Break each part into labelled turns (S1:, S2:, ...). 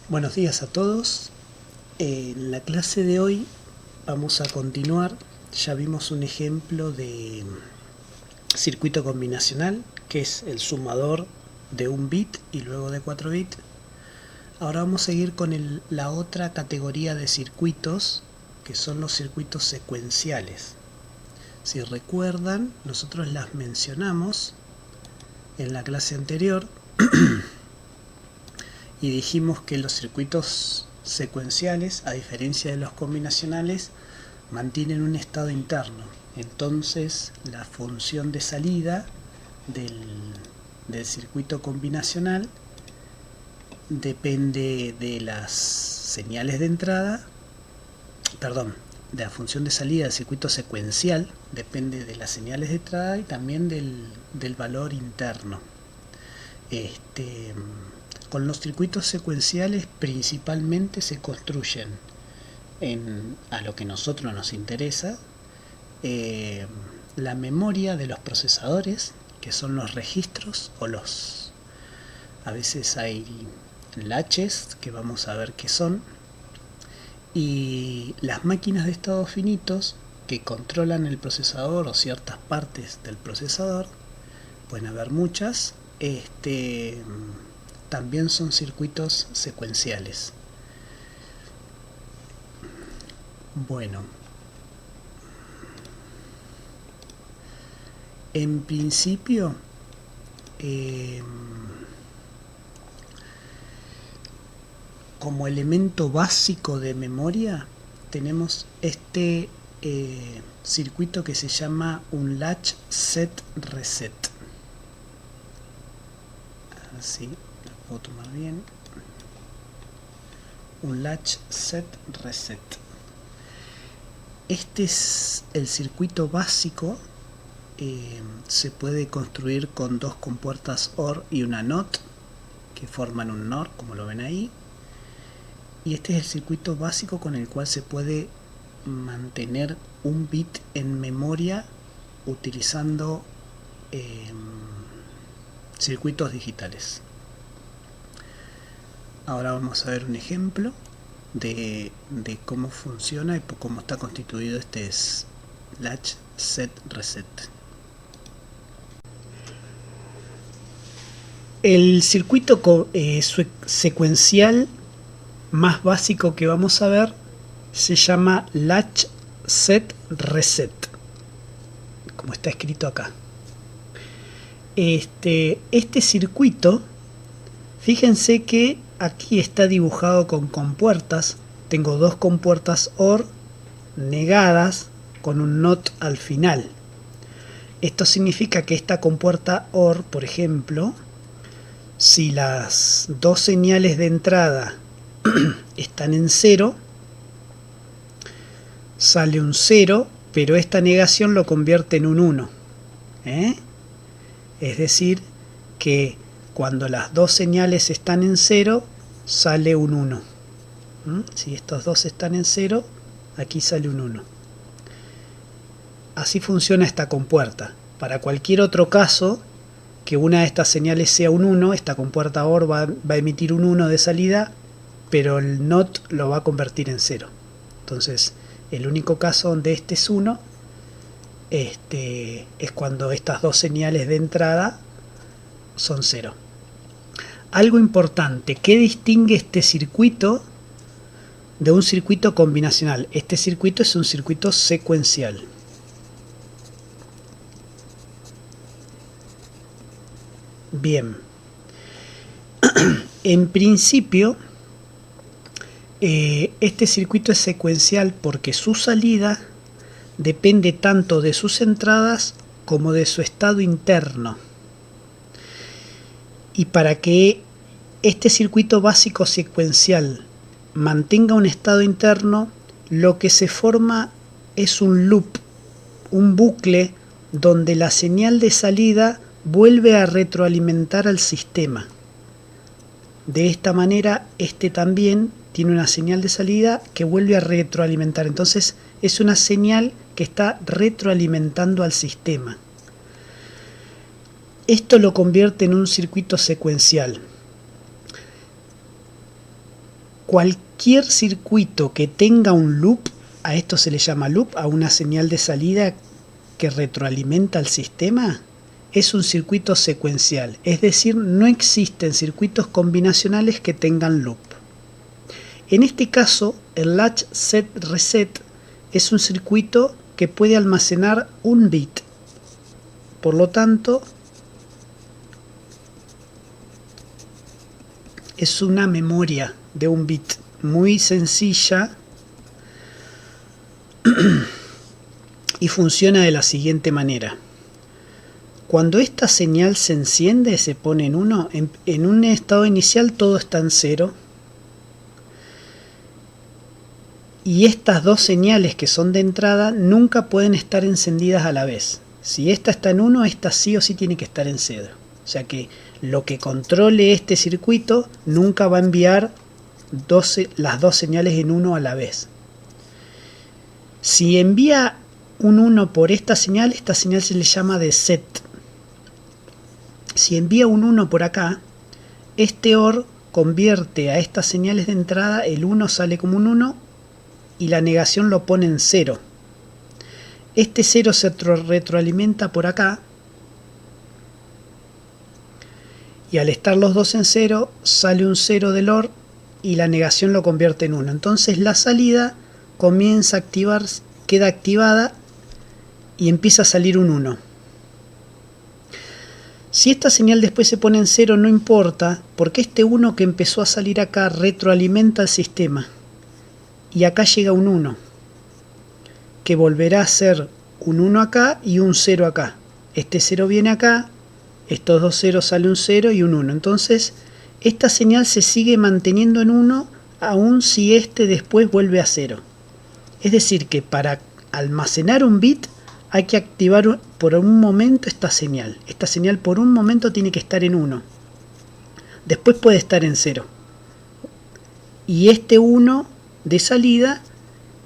S1: Buenos días a todos. En la clase de hoy vamos a continuar. Ya vimos un ejemplo de circuito combinacional, que es el sumador de un bit y luego de 4 bits. Ahora vamos a seguir con la otra categoría de circuitos, que son los circuitos secuenciales. Si recuerdan, nosotros las mencionamos en la clase anterior y dijimos que los circuitos secuenciales, a diferencia de los combinacionales, mantienen un estado interno. Entonces la función de salida del circuito combinacional depende de las señales de entrada, de la función de salida del circuito secuencial depende de las señales de entrada y también del valor interno. Con los circuitos secuenciales principalmente se construyen a lo que a nosotros nos interesa, la memoria de los procesadores, que son los registros a veces hay latches que vamos a ver qué son, y las máquinas de estados finitos que controlan el procesador o ciertas partes del procesador. Pueden haber muchas. También son circuitos secuenciales. Bueno, en principio como elemento básico de memoria tenemos este circuito que se llama un latch set reset. Así lo puedo tomar bien. Un latch set reset. Este es el circuito básico. Se puede construir con dos compuertas OR y una NOT que forman un NOR, como lo ven ahí. Y este es el circuito básico con el cual se puede mantener un bit en memoria utilizando circuitos digitales. Ahora vamos a ver un ejemplo de cómo funciona y cómo está constituido este latch set reset. El circuito secuencial más básico que vamos a ver se llama latch set reset, como está escrito acá. Este circuito, fíjense que aquí está dibujado con compuertas. Tengo dos compuertas OR negadas con un NOT al final. Esto significa que esta compuerta OR, por ejemplo, si las dos señales de entrada están en 0, sale un 0, pero esta negación lo convierte en un 1. Es decir, que cuando las dos señales están en 0, sale un 1. Si estos dos están en 0, aquí sale un 1. Así funciona esta compuerta. Para cualquier otro caso, que una de estas señales sea un 1, esta compuerta OR va a emitir un 1 de salida, pero el NOT lo va a convertir en 0. Entonces, el único caso donde este es 1 es cuando estas dos señales de entrada son 0. Algo importante, ¿qué distingue este circuito de un circuito combinacional? Este circuito es un circuito secuencial. Bien. En principio, este circuito es secuencial porque su salida depende tanto de sus entradas como de su estado interno. Y para que este circuito básico secuencial mantenga un estado interno, lo que se forma es un loop, un bucle donde la señal de salida vuelve a retroalimentar al sistema. De esta manera, este también tiene una señal de salida que vuelve a retroalimentar. Entonces, es una señal que está retroalimentando al sistema. Esto lo convierte en un circuito secuencial. Cualquier circuito que tenga un loop, a esto se le llama loop, a una señal de salida que retroalimenta al sistema, es un circuito secuencial. Es decir, no existen circuitos combinacionales que tengan loop. En este caso, el latch set reset es un circuito que puede almacenar un bit. Por lo tanto, es una memoria de un bit muy sencilla y funciona de la siguiente manera. Cuando esta señal se enciende, se pone en 1, en un estado inicial todo está en 0. Y estas dos señales que son de entrada nunca pueden estar encendidas a la vez. Si esta está en 1, esta sí o sí tiene que estar en 0. O sea que lo que controle este circuito nunca va a enviar las dos señales en 1 a la vez. Si envía un 1 por esta señal se le llama de set. Si envía un 1 por acá, este OR convierte a estas señales de entrada, el 1 sale como un 1 y la negación lo pone en 0. Este 0 se retroalimenta por acá y al estar los dos en 0 sale un 0 del OR y la negación lo convierte en 1. Entonces la salida comienza a activar, queda activada y empieza a salir un 1. Si esta señal después se pone en 0 no importa, porque este 1 que empezó a salir acá retroalimenta al sistema. Y acá llega un 1, que volverá a ser un 1 acá y un 0 acá. Este 0 viene acá, estos dos ceros sale un 0 y un 1. Entonces, esta señal se sigue manteniendo en 1, aun si este después vuelve a 0. Es decir, que para almacenar un bit hay que activar por un momento esta señal. Esta señal por un momento tiene que estar en 1. Después puede estar en 0. Y este 1 de salida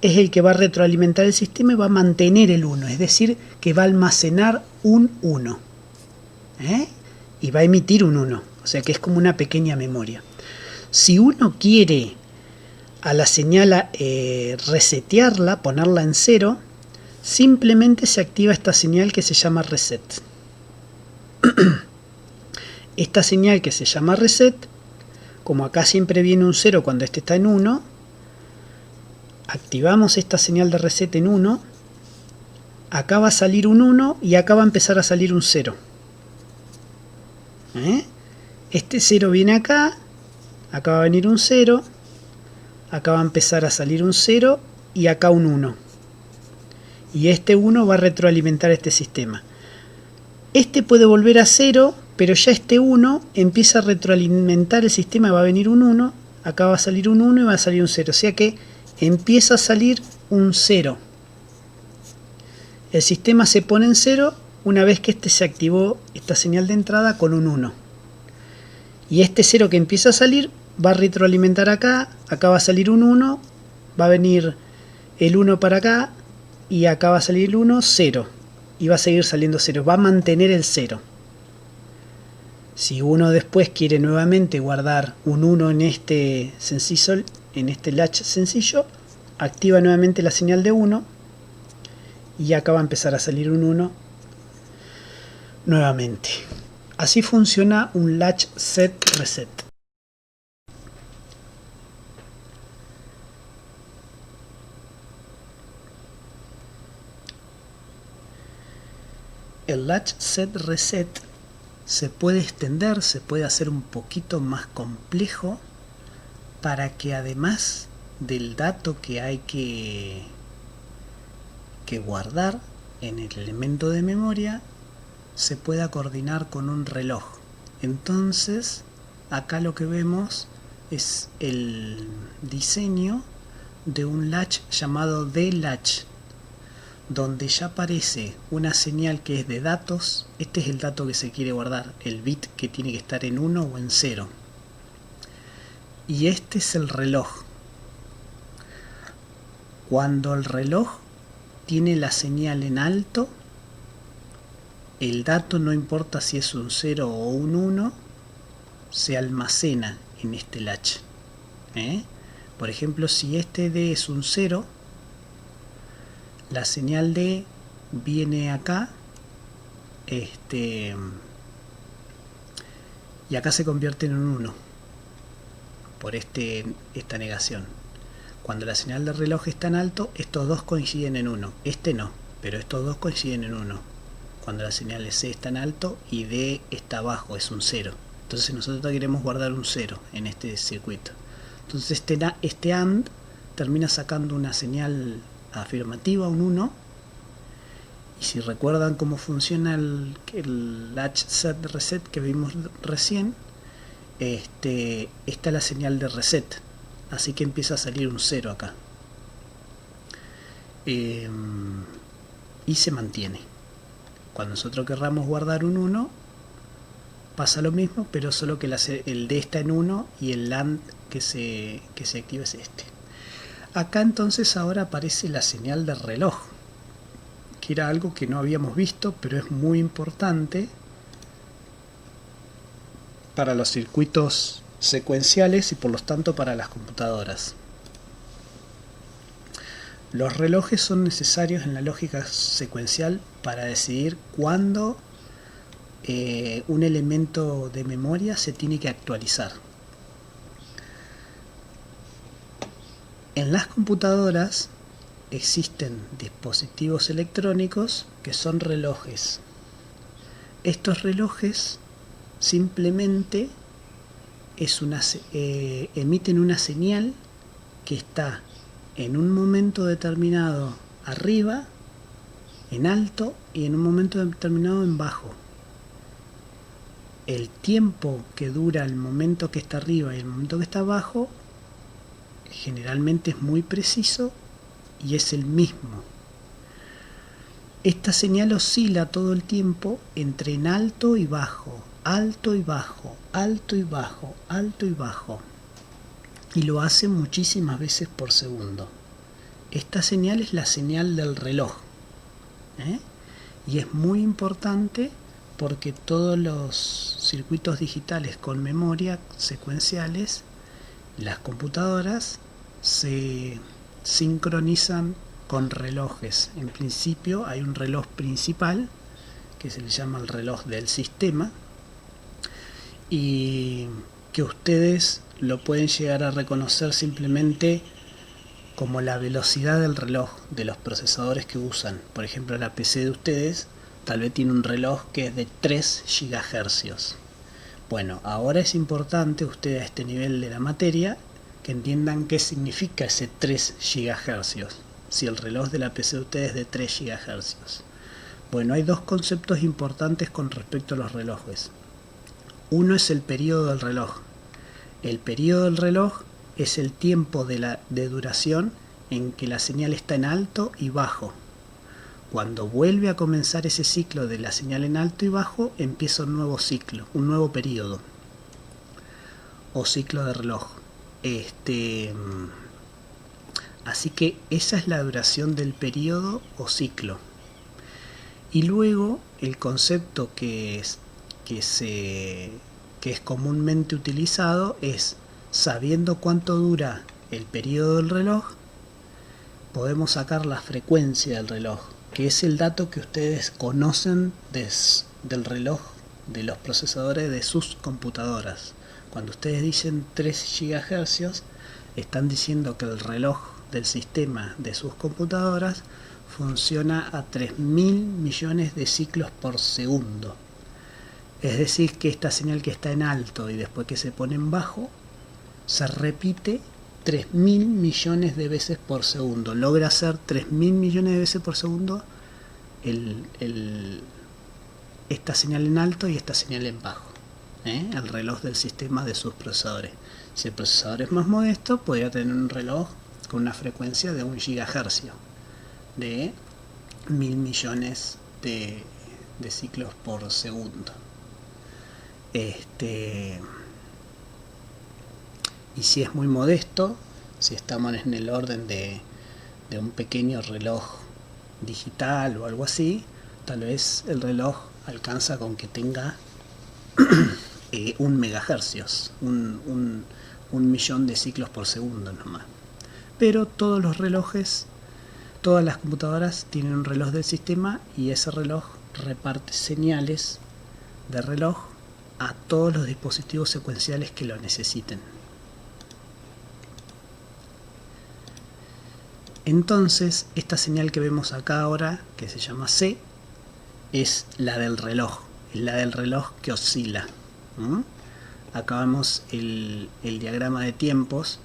S1: es el que va a retroalimentar el sistema y va a mantener el 1. Es decir, que va a almacenar un 1. Y va a emitir un 1. O sea que es como una pequeña memoria. Si uno quiere a la señal resetearla, ponerla en 0, simplemente se activa esta señal que se llama reset. Esta señal que se llama reset, como acá siempre viene un 0 cuando este está en 1, activamos esta señal de reset en 1, acá va a salir un 1 y acá va a empezar a salir un 0. Este 0 viene acá va a venir un 0, acá va a empezar a salir un 0 y acá un 1. Y este 1 va a retroalimentar este sistema. Este puede volver a 0, pero ya este 1 empieza a retroalimentar el sistema, va a venir un 1, acá va a salir un 1 y va a salir un 0. O sea que empieza a salir un 0. El sistema se pone en 0 una vez que se activó esta señal de entrada con un 1. Y este 0 que empieza a salir va a retroalimentar acá, acá va a salir un 1, va a venir el 1 para acá y acá va a salir el 1, 0. Y va a seguir saliendo 0, va a mantener el 0. Si uno después quiere nuevamente guardar un 1 en este sencillo, en este latch sencillo, activa nuevamente la señal de 1 y acá va a empezar a salir un 1 nuevamente. Así funciona un latch set reset. El latch set reset se puede extender, se puede hacer un poquito más complejo para que además del dato que hay que guardar en el elemento de memoria se pueda coordinar con un reloj. Entonces acá lo que vemos es el diseño de un latch llamado dlatch, donde ya aparece una señal que es de datos. Este es el dato que se quiere guardar, el bit que tiene que estar en 1 o en 0. Y este es el reloj. Cuando el reloj tiene la señal en alto, el dato, no importa si es un 0 o un 1, se almacena en este latch. Por ejemplo, si este D es un 0, la señal D viene acá, y acá se convierte en un 1 por esta negación. Cuando la señal del reloj está en alto, estos dos coinciden en 1. Este no, pero estos dos coinciden en 1. Cuando la señal de C está en alto y D está abajo, es un 0. Entonces nosotros queremos guardar un 0 en este circuito. Entonces este AND termina sacando una señal afirmativa, un 1. Y si recuerdan cómo funciona el latch set reset que vimos recién, esta es la señal de reset. Así que empieza a salir un 0 acá. Y se mantiene. Cuando nosotros querramos guardar un 1, pasa lo mismo, pero solo que el D está en 1 y el AND que se activa es este. Acá entonces ahora aparece la señal de reloj, que era algo que no habíamos visto, pero es muy importante para los circuitos secuenciales y por lo tanto para las computadoras. Los relojes son necesarios en la lógica secuencial para decidir cuándo un elemento de memoria se tiene que actualizar. En las computadoras existen dispositivos electrónicos que son relojes. Estos relojes simplemente emiten una señal que está en un momento determinado arriba, en alto, y en un momento determinado en bajo. El tiempo que dura el momento que está arriba y el momento que está abajo generalmente es muy preciso y es el mismo. Esta señal oscila todo el tiempo entre en alto y bajo, alto y bajo, alto y bajo, alto y bajo, y lo hace muchísimas veces por segundo. Esta señal es la señal del reloj, y es muy importante porque todos los circuitos digitales con memoria secuenciales, las computadoras se sincronizan con relojes. En principio hay un reloj principal que se le llama el reloj del sistema y que ustedes lo pueden llegar a reconocer simplemente como la velocidad del reloj de los procesadores que usan. Por ejemplo, la PC de ustedes tal vez tiene un reloj que es de 3 GHz. Bueno, ahora es importante ustedes a este nivel de la materia que entiendan qué significa ese 3 GHz. Si el reloj de la PC de ustedes es de 3 GHz. Bueno, hay dos conceptos importantes con respecto a los relojes. Uno es el periodo del reloj. El periodo del reloj es el tiempo de duración en que la señal está en alto y bajo. Cuando vuelve a comenzar ese ciclo de la señal en alto y bajo, empieza un nuevo ciclo, un nuevo periodo o ciclo de reloj. Así que esa es la duración del periodo o ciclo. Y luego el concepto que es comúnmente utilizado es, sabiendo cuánto dura el periodo del reloj, podemos sacar la frecuencia del reloj, que es el dato que ustedes conocen del reloj de los procesadores de sus computadoras. Cuando ustedes dicen 3 GHz, están diciendo que el reloj del sistema de sus computadoras funciona a 3.000 millones de ciclos por segundo. Es decir, que esta señal que está en alto y después que se pone en bajo, se repite 3.000 millones de veces por segundo. Logra hacer 3.000 millones de veces por segundo esta señal en alto y esta señal en bajo. El reloj del sistema de sus procesadores. Si el procesador es más modesto, podría tener un reloj con una frecuencia de 1 GHz, de 1.000 millones de ciclos por segundo. Y si es muy modesto, si estamos en el orden de un pequeño reloj digital o algo así, tal vez el reloj alcanza con que tenga 1 megahercios, un 1.000.000 de ciclos por segundo nomás. Pero todos los relojes, todas las computadoras tienen un reloj del sistema y ese reloj reparte señales de reloj a todos los dispositivos secuenciales que lo necesiten. Entonces, esta señal que vemos acá ahora, que se llama C, es la del reloj, es la del reloj que oscila. Acá vemos el diagrama de tiempos.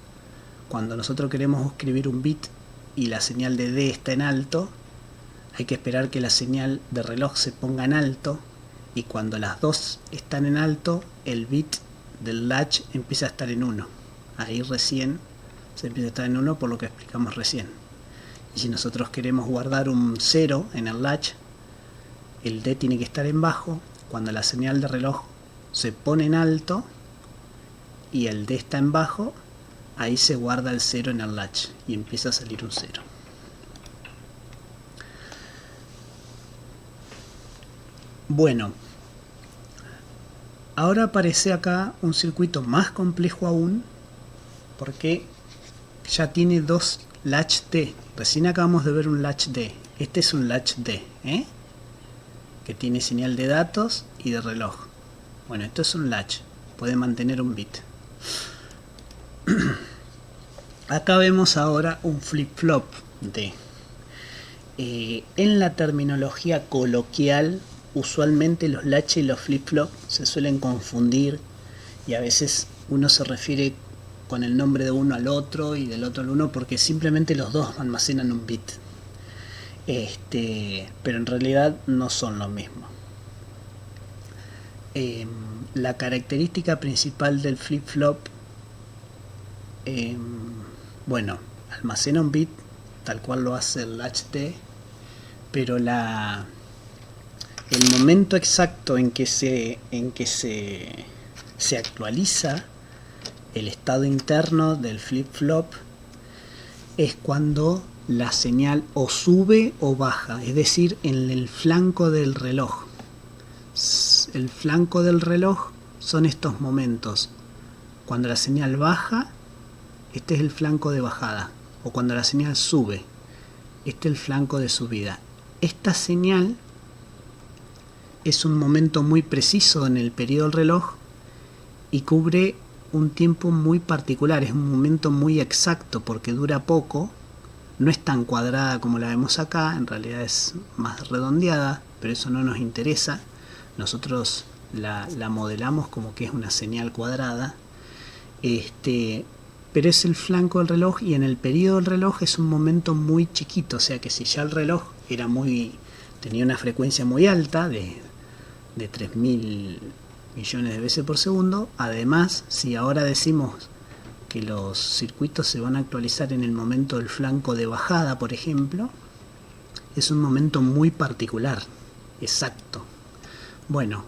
S1: Cuando nosotros queremos escribir un bit y la señal de D está en alto, hay que esperar que la señal de reloj se ponga en alto, y cuando las dos están en alto, el bit del latch empieza a estar en 1. Ahí recién se empieza a estar en 1 por lo que explicamos recién. Y si nosotros queremos guardar un 0 en el latch, el D tiene que estar en bajo. Cuando la señal de reloj se pone en alto y el D está en bajo, ahí se guarda el 0 en el latch y empieza a salir un 0. Bueno, ahora aparece acá un circuito más complejo aún, porque ya tiene dos latch D. Recién acabamos de ver un latch D. Este es un latch D, que tiene señal de datos y de reloj. Bueno, esto es un latch, puede mantener un bit. Acá vemos ahora un flip-flop D. En la terminología coloquial, usualmente los latch y los flip-flop se suelen confundir, y a veces uno se refiere con el nombre de uno al otro y del otro al uno porque simplemente los dos almacenan un bit. Pero en realidad no son lo mismo. La característica principal del flip-flop, bueno, almacena un bit tal cual lo hace el latch D, pero el momento exacto en que se actualiza el estado interno del flip-flop es cuando la señal o sube o baja, es decir, en el flanco del reloj. El flanco del reloj son estos momentos. Cuando la señal baja, este es el flanco de bajada, o cuando la señal sube, este es el flanco de subida. Esta señal es un momento muy preciso en el periodo del reloj y cubre un tiempo muy particular, es un momento muy exacto porque dura poco, no es tan cuadrada como la vemos acá, en realidad es más redondeada, pero eso no nos interesa. Nosotros la modelamos como que es una señal cuadrada, pero es el flanco del reloj, y en el periodo del reloj es un momento muy chiquito, o sea que si ya el reloj tenía una frecuencia muy alta de 3.000 millones de veces por segundo, además si ahora decimos que los circuitos se van a actualizar en el momento del flanco de bajada, por ejemplo, es un momento muy particular, exacto. Bueno,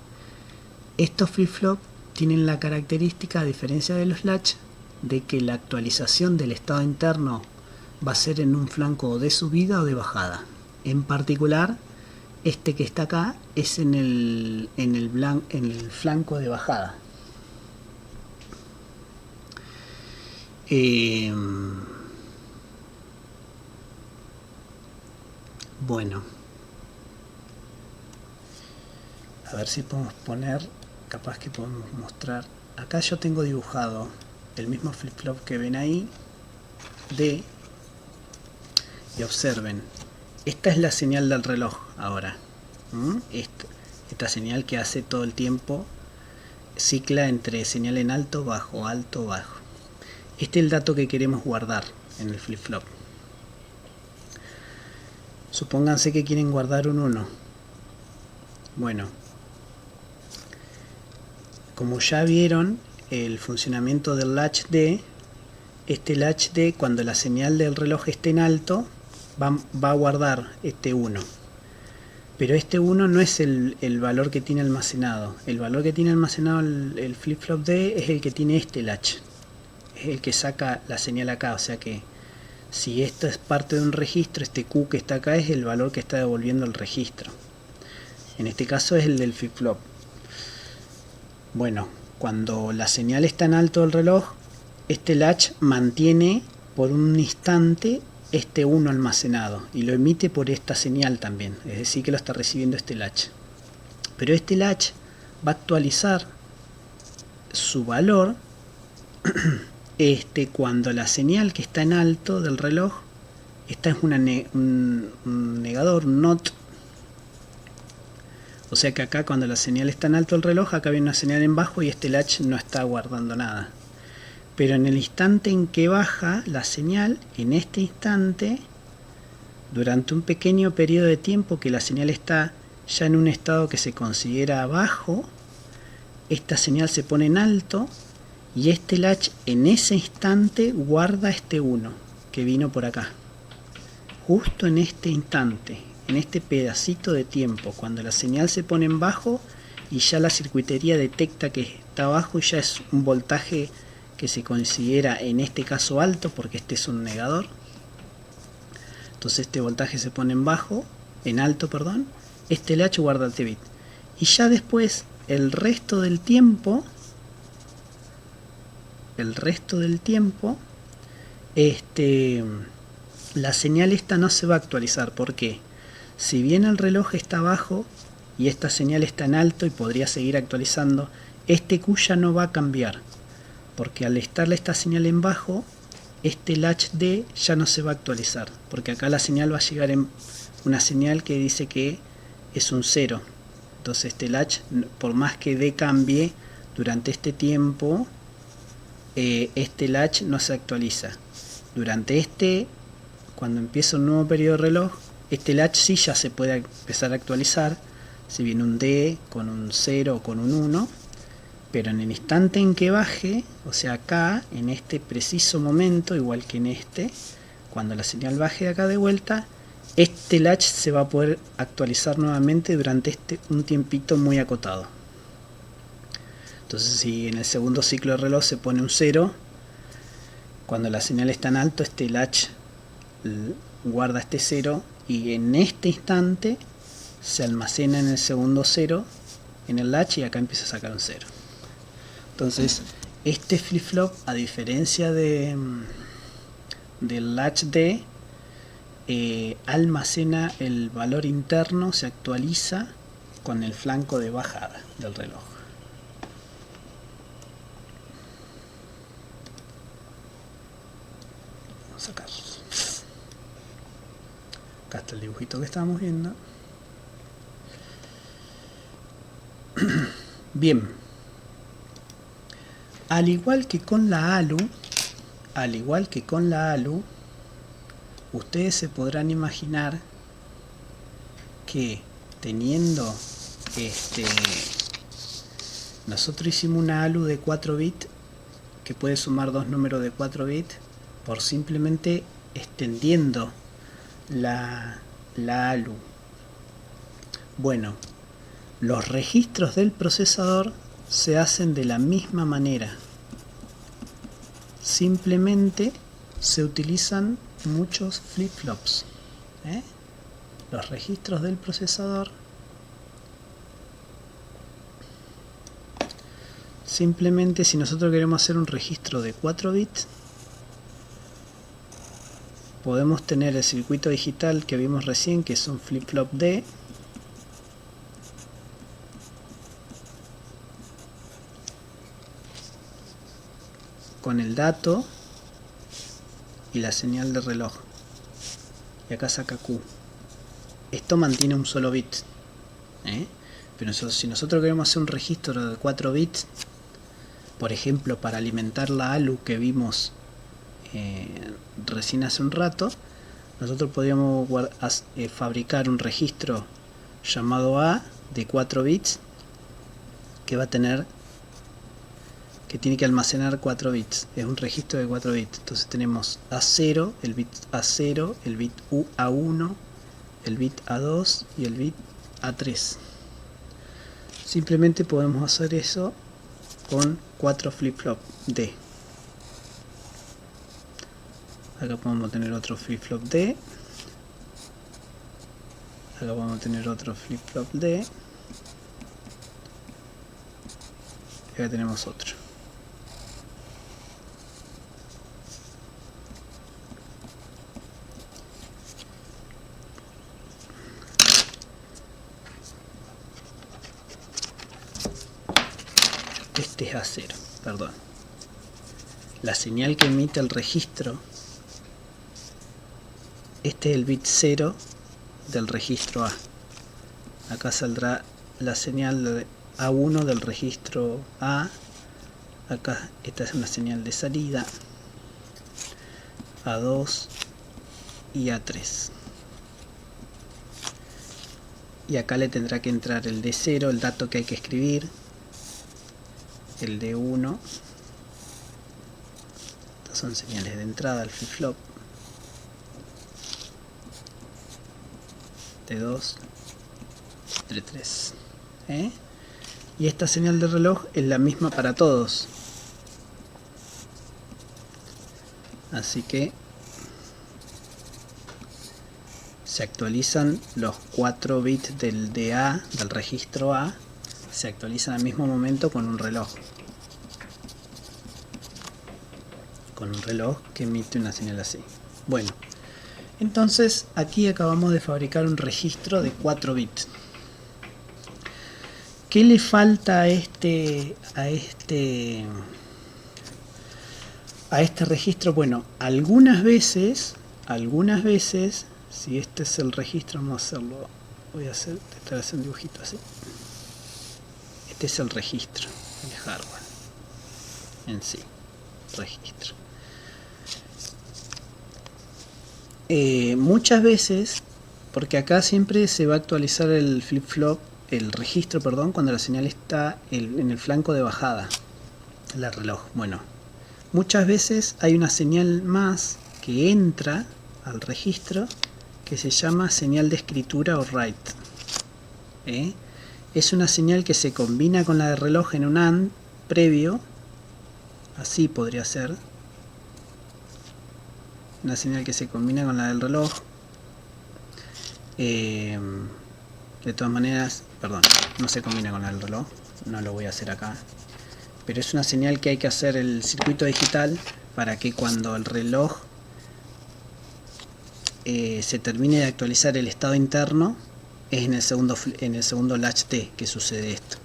S1: estos flip-flop tienen la característica, a diferencia de los latch, de que la actualización del estado interno va a ser en un flanco de subida o de bajada. En particular, este que está acá es en el flanco de bajada. Bueno, a ver si podemos poner, capaz que podemos mostrar. Acá yo tengo dibujado el mismo flip-flop que ven ahí, D, y observen, esta es la señal del reloj ahora. Esta señal que hace todo el tiempo, cicla entre señal en alto, bajo, alto, bajo. Este es el dato que queremos guardar en el flip-flop. Supónganse que quieren guardar un 1. Bueno, como ya vieron el funcionamiento del latch D, este latch D, cuando la señal del reloj esté en alto, va a guardar este 1. Pero este 1 no es el valor que tiene almacenado. El valor que tiene almacenado el flip-flop D es el que tiene este latch. Es el que saca la señal acá. O sea que si esto es parte de un registro, este Q que está acá es el valor que está devolviendo el registro. En este caso es el del flip-flop. Bueno, cuando la señal está en alto del reloj, este latch mantiene por un instante este 1 almacenado y lo emite por esta señal también, es decir que lo está recibiendo este latch. Pero este latch va a actualizar su valor cuando la señal que está en alto del reloj, esta es un negador, un NOT. O sea que acá cuando la señal está en alto del reloj, acá viene una señal en bajo y este latch no está guardando nada. Pero en el instante en que baja la señal, en este instante, durante un pequeño periodo de tiempo que la señal está ya en un estado que se considera bajo, esta señal se pone en alto y este latch en ese instante guarda este 1 que vino por acá. Justo en este instante, en este pedacito de tiempo, cuando la señal se pone en bajo y ya la circuitería detecta que está bajo y ya es un voltaje que se considera en este caso alto porque este es un negador. Entonces este voltaje se pone en bajo, en alto, perdón. Este latch guarda este bit. Y ya después el resto del tiempo, la señal esta no se va a actualizar. ¿Por qué? Si bien el reloj está bajo y esta señal está en alto y podría seguir actualizando, este Q ya no va a cambiar. Porque al estar esta señal en bajo, este latch D ya no se va a actualizar. Porque acá la señal va a llegar en una señal que dice que es un 0. Entonces este latch, por más que D cambie durante este tiempo, este latch no se actualiza. Durante cuando empieza un nuevo periodo de reloj, este latch sí ya se puede empezar a actualizar. Si viene un D con un 0 o con un 1. Pero en el instante en que baje, o sea acá, en este preciso momento, igual que en cuando la señal baje de acá de vuelta, este latch se va a poder actualizar nuevamente durante un tiempito muy acotado. Entonces si en el segundo ciclo de reloj se pone un 0, cuando la señal está en alto, este latch guarda este 0 y en este instante se almacena en el segundo 0 en el latch y acá empieza a sacar un 0. Entonces, este flip-flop, a diferencia del latch D, almacena el valor interno, se actualiza con el flanco de bajada del reloj. Vamos a sacar. Acá está el dibujito que estábamos viendo. Bien. Al igual que con la ALU, ustedes se podrán imaginar que teniendo nosotros hicimos una ALU de 4 bits que puede sumar dos números de 4 bits por simplemente extendiendo la ALU. Bueno, los registros del procesador se hacen de la misma manera. Simplemente se utilizan muchos flip-flops. Los registros del procesador simplemente, si nosotros queremos hacer un registro de 4 bits, podemos tener el circuito digital que vimos recién, que es un flip-flop D, con el dato y la señal de reloj, y acá saca Q. Esto mantiene un solo bit, pero si nosotros queremos hacer un registro de 4 bits, por ejemplo para alimentar la ALU que vimos recién hace un rato, nosotros podríamos fabricar un registro llamado A de 4 bits que va a tener, que tiene que almacenar 4 bits. Es un registro de 4 bits. Entonces tenemos A0, el bit A0, el bit A1, el bit A2 y el bit A3. Simplemente podemos hacer eso con 4 flip-flop D. Acá podemos tener otro flip-flop D. Acá podemos tener otro flip-flop D. Y acá tenemos otro. es A0, perdón. La señal que emite el registro, este es el bit 0 del registro A. Acá saldrá la señal de A1 del registro A. Acá esta es una señal de salida, A2 y A3. Y acá le tendrá que entrar el D0, el dato que hay que escribir, el D1. Estas son señales de entrada al flip-flop. D2, D3. Y esta señal de reloj es la misma para todos. Así que se actualizan los 4 bits del DA, del registro A, se actualizan al mismo momento con un reloj. Con un reloj que emite una señal así. Bueno, entonces aquí acabamos de fabricar un registro de 4 bits. ¿Qué le falta a este registro? Bueno, algunas veces, si este es el registro, vamos a hacerlo, voy a hacer un dibujito así. Este es el registro, el hardware en sí, registro. Muchas veces, porque acá siempre se va a actualizar el flip-flop, el registro, perdón, cuando la señal está en el flanco de bajada, el reloj. Bueno, muchas veces hay una señal más que entra al registro que se llama señal de escritura o write. Es una señal que se combina con la de reloj en un AND previo, así podría ser. Una señal que se combina con la del reloj. De todas maneras, perdón, no se combina con la del reloj, no lo voy a hacer acá. Pero es una señal que hay que hacer el circuito digital para que cuando el reloj se termine de actualizar el estado interno, es en el segundo latch T que sucede esto.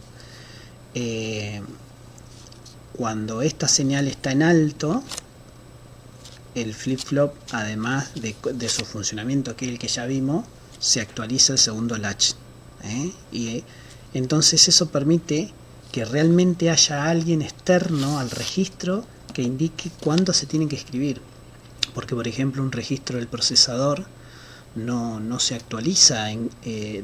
S1: Cuando esta señal está en alto, el flip-flop, además de su funcionamiento, aquel que ya vimos, se actualiza el segundo latch. Y entonces eso permite que realmente haya alguien externo al registro que indique cuándo se tiene que escribir. Porque, por ejemplo, un registro del procesador no se actualiza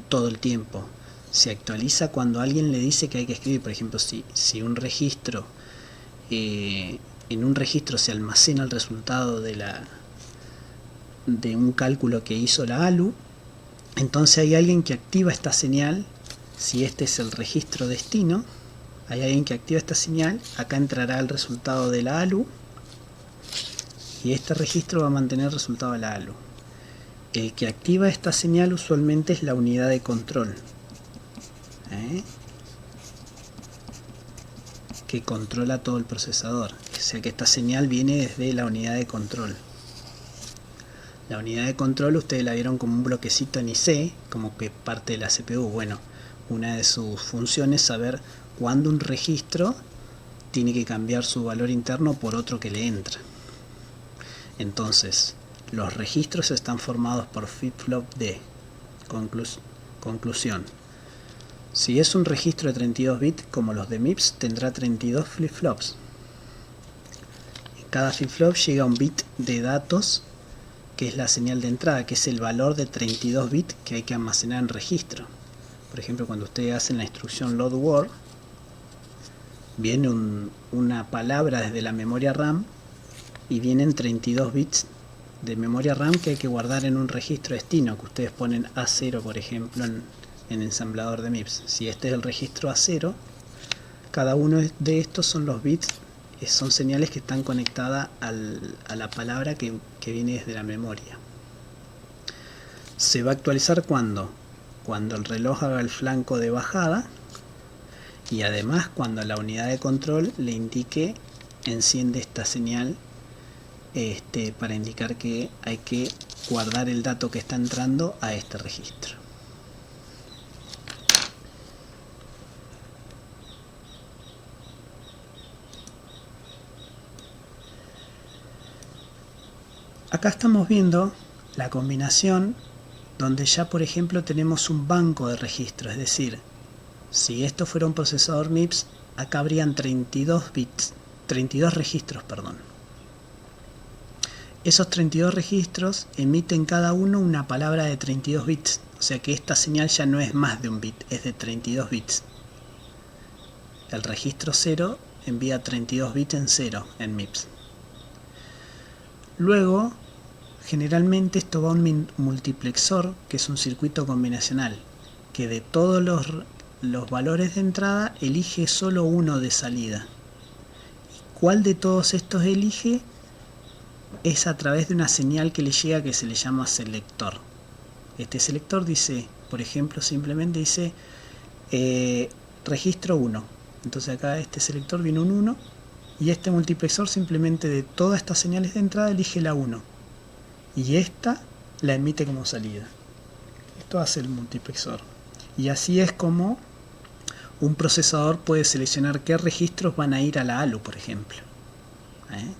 S1: todo el tiempo. Se actualiza cuando alguien le dice que hay que escribir. Por ejemplo, si un registro, en un registro se almacena el resultado de un cálculo que hizo la ALU, entonces hay alguien que activa esta señal. Si este es el registro destino, hay alguien que activa esta señal. Acá entrará el resultado de la ALU y este registro va a mantener el resultado de la ALU. El que activa esta señal usualmente es la unidad de control, que controla todo el procesador. O sea que esta señal viene desde la unidad de control. La unidad de control ustedes la vieron como un bloquecito en IC, como que parte de la CPU. Bueno, una de sus funciones es saber cuándo un registro tiene que cambiar su valor interno por otro que le entra. Entonces, los registros están formados por flip-flop D. Conclusión. Si es un registro de 32 bits como los de MIPS, tendrá 32 flip-flops. En cada flip-flop llega un bit de datos, que es la señal de entrada, que es el valor de 32 bits que hay que almacenar en registro. Por ejemplo, cuando ustedes hacen la instrucción load word, viene una palabra desde la memoria RAM y vienen 32 bits de memoria RAM que hay que guardar en un registro destino, que ustedes ponen A0, por ejemplo, en ensamblador de MIPS. Si este es el registro A0, cada uno de estos son los bits, son señales que están conectadas a la palabra que viene desde la memoria. Se va a actualizar cuando el reloj haga el flanco de bajada, y además cuando la unidad de control le indique, enciende esta señal para indicar que hay que guardar el dato que está entrando a este registro. Acá estamos viendo la combinación donde ya por ejemplo tenemos un banco de registros, es decir, si esto fuera un procesador MIPS, acá habrían 32 bits, 32 registros, perdón. Esos 32 registros emiten cada uno una palabra de 32 bits, o sea que esta señal ya no es más de un bit, es de 32 bits. El registro 0 envía 32 bits en 0 en MIPS. Luego, generalmente esto va a un multiplexor, que es un circuito combinacional, que de todos los valores de entrada elige solo uno de salida. ¿Cuál de todos estos elige? Es a través de una señal que le llega que se le llama selector. Este selector dice, por ejemplo, simplemente dice registro 1. Entonces acá este selector viene un 1 y este multiplexor simplemente de todas estas señales de entrada elige la 1 y esta la emite como salida. Esto hace el multiplexor. Y así es como un procesador puede seleccionar qué registros van a ir a la ALU, por ejemplo.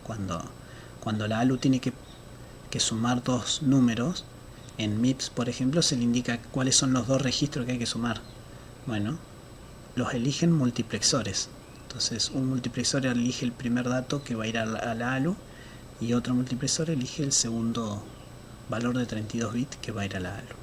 S1: Cuando la ALU tiene que sumar dos números, en MIPS, por ejemplo, se le indica cuáles son los dos registros que hay que sumar. Bueno, los eligen multiplexores. Entonces, un multiplexor elige el primer dato que va a ir a la ALU y otro multiplexor elige el segundo valor de 32 bits que va a ir a la ALU.